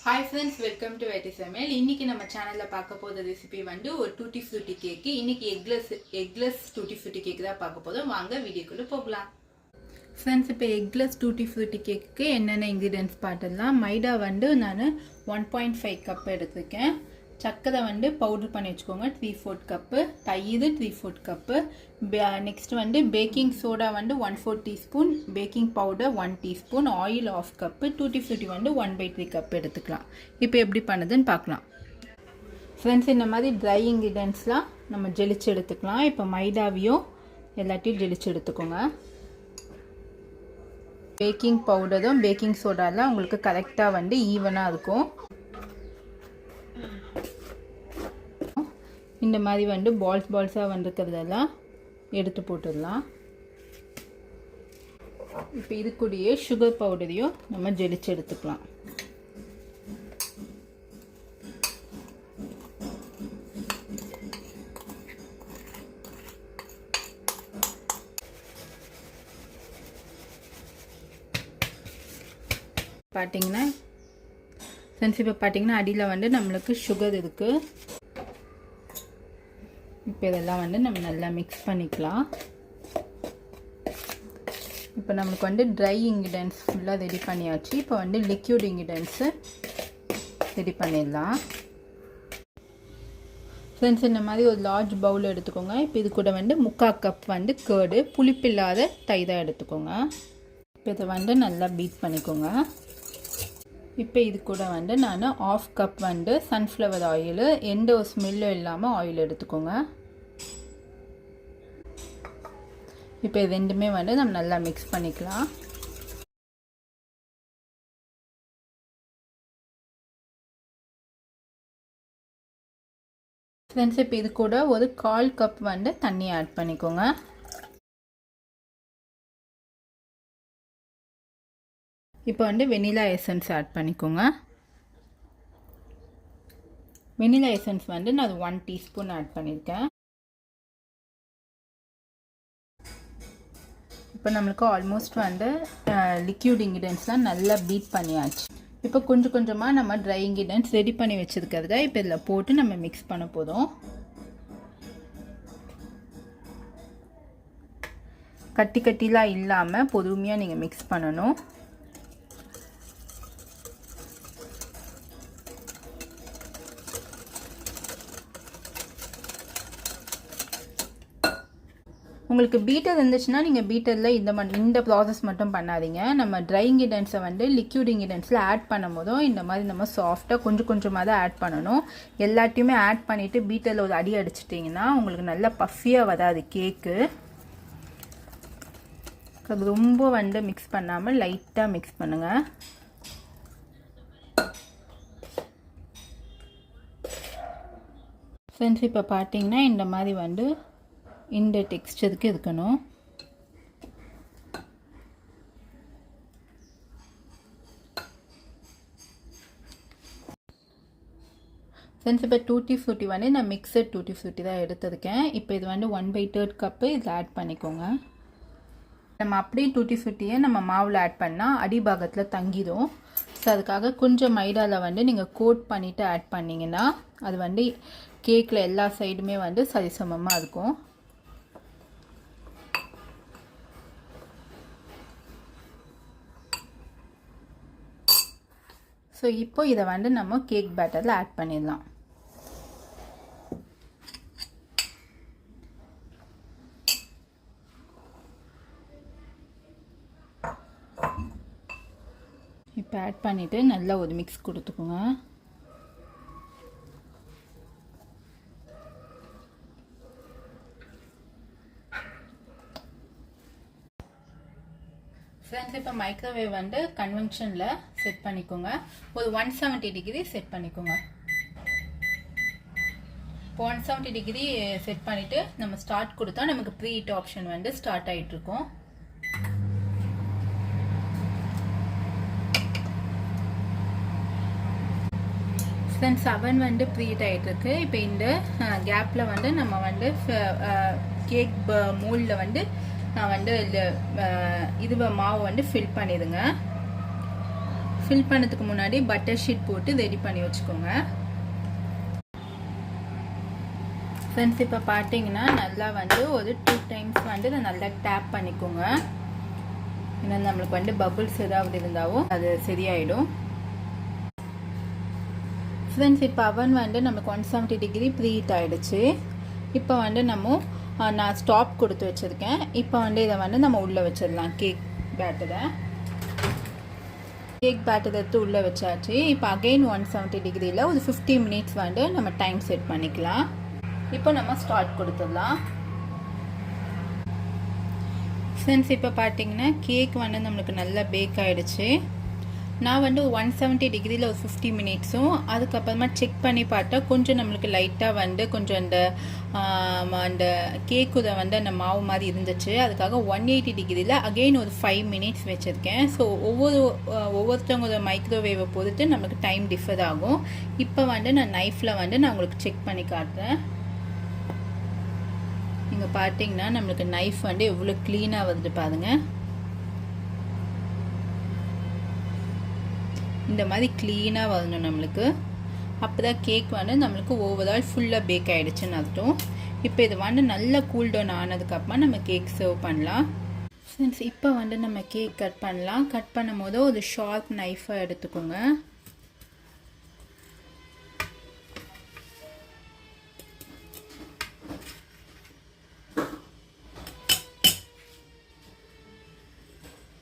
Hi friends, welcome to Veti Samayal. இன்னைக்கு நம்ம சேனல்ல பார்க்க போற ரெசிபி வந்து ஒரு டூட்டி ஃப்ரூட்டி கேக். இன்னைக்கு எக்லெஸ் டூட்டி ஃப்ரூட்டி கேக் தான் பார்க்க போறோம். வாங்க வீடியோக்குள்ள போகலாம். ஃப்ரெண்ட்ஸ், இப்போ எக்லெஸ் டூட்டி ஃப்ரூட்டி கேக்குக்கு என்னென்ன இன்கிரிடியன்ட்ஸ் பார்த்துடலாம். மைதா வந்து நான் 1.5 கப் எடுத்துருக்கேன். சக்கரை வந்து பவுடர் பண்ணி வச்சுக்கோங்க 3/4 கப்பு. தயிர் 3/4 கப்பு. நெக்ஸ்ட் வந்து பேக்கிங் சோடா வந்து 1/4 teaspoon. Baking powder 1 teaspoon. Oil 1/2 cup. Tutti frutti வந்து 1/3 கப் எடுத்துக்கலாம். இப்போ எப்படி பண்ணுதுன்னு பார்க்கலாம். ஃப்ரெண்ட்ஸ், இந்த மாதிரி ட்ரை இன்கிரிடியன்ட்ஸ்லாம் நம்ம ஜெலிச்சு எடுத்துக்கலாம். இப்போ மைதாவையும் எல்லாத்தையும் ஜெலிச்சு எடுத்துக்கோங்க. பேக்கிங் பவுடரும் பேக்கிங் சோடாலாம் உங்களுக்கு கரெக்டாக வந்து ஈவனாக இருக்கும். இந்த மாதிரி வந்து பால்ஸாக வந்துருக்கிறதெல்லாம் எடுத்து போட்டுடலாம். இப்போ இது கூடயே சுகர் பவுடரையும் நம்ம ஜெலிச்சு எடுத்துக்கலாம். பார்த்தீங்கன்னா இப்போ பார்த்தீங்கன்னா அடியில் வந்து நம்மளுக்கு சுகர் இருக்குது. இப்போ இதெல்லாம் வந்து நம்ம நல்லா மிக்ஸ் பண்ணிக்கலாம். இப்போ நம்மளுக்கு வந்து ட்ரை இன்கிரிடியன்ட்ஸ் ஃபுல்லாக ரெடி பண்ணியாச்சு. இப்போ வந்து லிக்யூட் இன்கிரிடியன்ட்ஸு ரெடி பண்ணிடலாம். ஃப்ரெண்ட்ஸ், இந்த மாதிரி ஒரு லார்ஜ் பவுல் எடுத்துக்கோங்க. இப்போ இது கூட வந்து 3/4 கப் வந்து கேர்டு, புளிப்பில்லாத தயிராக எடுத்துக்கோங்க. இப்போ இதை வந்து நல்லா பீட் பண்ணிக்கோங்க. இப்போ இது கூட வந்து நான் 1/2 கப் வந்து சன்ஃப்ளவர் ஆயில், எந்த ஒரு ஸ்மெல்லும் இல்லாமல் ஆயில் எடுத்துக்கோங்க. இப்போ இது ரெண்டுமே வந்து நம்ம நல்லா மிக்ஸ் பண்ணிக்கலாம். ஃப்ரெண்ட்ஸ், இப்போ இது கூட ஒரு 1/4 கப் வந்து தண்ணி ஆட் பண்ணிக்கோங்க. இப்போ வந்து வெனிலா எசன்ஸ் ஆட் பண்ணிக்கோங்க. வெனிலா எசன்ஸ் வந்து நான் 1 டீஸ்பூன் ஆட் பண்ணியிருக்கேன். இப்போ நம்மளுக்கு ஆல்மோஸ்ட் வந்து லிக்யூட் இன்கிரிடியன்ட்ஸ்லாம் நல்லா பீட் பண்ணியாச்சு. இப்போ கொஞ்சம் கொஞ்சமாக நம்ம ட்ரை இன்கிரிடியன்ட்ஸ் ரெடி பண்ணி வச்சுருக்கிறத இப்போ இதில் போட்டு நம்ம மிக்ஸ் பண்ண போதும். கட்டிலாம் இல்லாமல் பொறுமையாக நீங்கள் மிக்ஸ் பண்ணணும். உங்களுக்கு பீட்டர் இருந்துச்சுன்னா நீங்கள் பீட்டரில் இந்த ப்ராசஸ் மட்டும் பண்ணாதீங்க. நம்ம ட்ரை இன்கிரிடியன்ட்ஸை வந்து லிக்யூட் இன்கிரிடியன்ட்ஸில் ஆட் பண்ணும் போதும் இந்த மாதிரி நம்ம சாஃப்டாக கொஞ்சம் கொஞ்சமாக தான் ஆட் பண்ணணும். எல்லாத்தையுமே ஆட் பண்ணிவிட்டு பீட்டரில் ஒரு அடி அடிச்சிட்டிங்கன்னா உங்களுக்கு நல்லா பஃபியாக வராது கேக்கு. ரொம்ப வந்து மிக்ஸ் பண்ணாமல் லைட்டாக மிக்ஸ் பண்ணுங்கள். ஃப்ரெண்ட்ஸ், இப்போ பார்த்தீங்கன்னா இந்த மாதிரி வந்து இந்த டெக்ஸ்டருக்கு இருக்கணும். ஃப்ரெண்ட்ஸ், இப்போ டூட்டி ஃப்ரூட்டி வந்து நான் மிக்சட் டூட்டி ஃப்ரூட்டி தான் எடுத்திருக்கேன். இப்போ இது வந்து 1/3 கப்பு இதில் ஆட் பண்ணிக்கோங்க. நம்ம அப்படியே டூட்டி ஃப்ரூட்டியை நம்ம மாவில் ஆட் பண்ணால் அடிபாகத்தில் தங்கிடும். ஸோ அதுக்காக கொஞ்சம் மைதாவில் வந்து நீங்கள் கோட் பண்ணிவிட்டு ஆட் பண்ணிங்கன்னா அது வந்து கேக்கில் எல்லா சைடுமே வந்து சரிசமமாக இருக்கும். ஸோ இப்போ இதை வந்து நம்ம கேக் பேட்டரில் ஆட் பண்ணிடலாம். இப்போ ஆட் பண்ணிவிட்டு நல்லா ஒரு மிக்ஸ் கொடுத்துக்கோங்க. ஃப்ரெண்ட்ஸ், இப்போ மைக்ரோவேவ் வந்து கன்வென்ஷனில் செட் பண்ணிக்கோங்க. ஒரு 170 டிகிரி செட் பண்ணிக்கோங்க. 170 டிகிரி செட் பண்ணிவிட்டு நம்ம ஸ்டார்ட் கொடுத்தா நமக்கு ப்ரீ ஹீட் ஆப்ஷன் வந்து ஸ்டார்ட் ஆகிட்டுருக்கும். ஃப்ரெண்ட்ஸ், அவன் வந்து ப்ரீ ஹீட் ஆகிட்டுருக்கு. இப்போ இந்த கேப்பில் வந்து நம்ம வந்து கேக் மோல்டில் வந்து நான் வந்து இதுவை மாவு வந்து ஃபில் பண்ணிடுங்க. ஃபில் பண்ணதுக்கு முன்னாடி பட்டர் ஷீட் போட்டு ரெடி பண்ணி வச்சுக்கோங்க. ஃப்ரெண்ட்ஸ் இப்போ பார்த்தீங்கன்னா நல்லா வந்து ஒரு 2 டைம்ஸ் வந்து நல்லா டேப் பண்ணிக்கோங்க. ஏன்னா நம்மளுக்கு வந்து பபுள்ஸ் ஏதாவது இருந்தாலும் அது சரியாயிடும். ஃப்ரெண்ட்ஸ் இப்போ அவன் வந்து நமக்கு 170 டிகிரி ப்ரீஹீட் ஆகிடுச்சு. இப்போ வந்து நான் ஸ்டாப் கொடுத்து வச்சுருக்கேன். இப்போ வந்து இதை வந்து நம்ம உள்ளே வச்சிடலாம். கேக் பேட்டரை எடுத்து உள்ளே வச்சாச்சு. இப்போ அகெயின் 170 டிகிரியில் ஒரு 50 மினிட்ஸ் வந்து நம்ம டைம் செட் பண்ணிக்கலாம். இப்போ நம்ம ஸ்டார்ட் கொடுத்துடலாம். ஃப்ரெண்ட்ஸ் இப்போ பார்த்தீங்கன்னா கேக் வந்து நம்மளுக்கு நல்லா பேக் ஆகிடுச்சு. நான் வந்து 170 டிகிரியில் ஒரு 50 மினிட்ஸும் அதுக்கப்புறமா செக் பண்ணி பார்த்தா கொஞ்சம் நம்மளுக்கு லைட்டாக வந்து கொஞ்சம் அந்த கேக்குதை வந்து அந்த மாவு மாதிரி இருந்துச்சு. அதுக்காக 180 டிகிரியில் அகெயின் ஒரு 5 மினிட்ஸ் வச்சுருக்கேன். ஸோ ஒவ்வொருத்தவங்க மைக்ரோவேவை பொறுத்து நமக்கு டைம் டிஃபர் ஆகும். இப்போ வந்து நான் நைஃப்பில் வந்து நான் உங்களுக்கு செக் பண்ணி காட்டுறேன். நீங்கள் பார்த்தீங்கன்னா நம்மளுக்கு நைஃப் வந்து எவ்வளோ க்ளீனாக வருது பாருங்கள். இந்த மாதிரி க்ளீனாக வரணும் நம்மளுக்கு. அப்போ தான் கேக் வந்து நம்மளுக்கு ஓவரால் ஃபுல்லாக பேக் ஆகிடுச்சுன்னு அர்த்தம். இப்போ இது வந்து நல்லா கூல் டவுன் ஆனதுக்கப்புறமா நம்ம கேக் சர்வ் பண்ணலாம். ஃப்ரெண்ட்ஸ் இப்போ வந்து நம்ம கேக் கட் பண்ணலாம். கட் பண்ணும் போது ஒரு ஷார்ப் நைஃபாக எடுத்துக்கோங்க.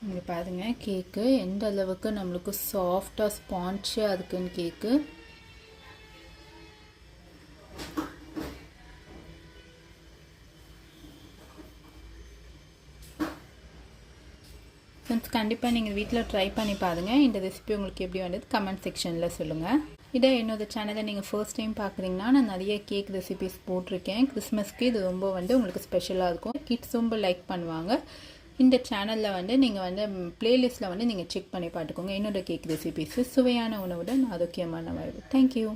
இங்கே பாருங்கள் கேக்கு எந்த அளவுக்கு நம்மளுக்கு சாஃப்டாக ஸ்பான்ச்சியாக இருக்குன்னு கேக்கு. ஃப்ரெண்ட்ஸ் கண்டிப்பாக நீங்கள் வீட்டில் ட்ரை பண்ணி பாருங்கள். இந்த ரெசிபி உங்களுக்கு எப்படி வந்தது கமெண்ட் செக்ஷனில் சொல்லுங்கள். இதே என்னோட சேனலை நீங்கள் ஃபர்ஸ்ட் டைம் பார்க்குறீங்கன்னா நான் நிறைய கேக் ரெசிபிஸ் போட்டிருக்கேன். கிறிஸ்மஸ்க்கு இது ரொம்ப வந்து உங்களுக்கு ஸ்பெஷலாக இருக்கும். கிட்ஸ் ரொம்ப லைக் பண்ணுவாங்க. இந்த சேனலில் வந்து நீங்கள் வந்து பிளேலிஸ்ட்டில் வந்து நீங்கள் செக் பண்ணி பார்த்துக்கோங்க. என்னோட கேக் ரெசிபிஸ் சுவையான உணவுடன் ஆரோக்கியமான வாழ்வு. தேங்க்யூ.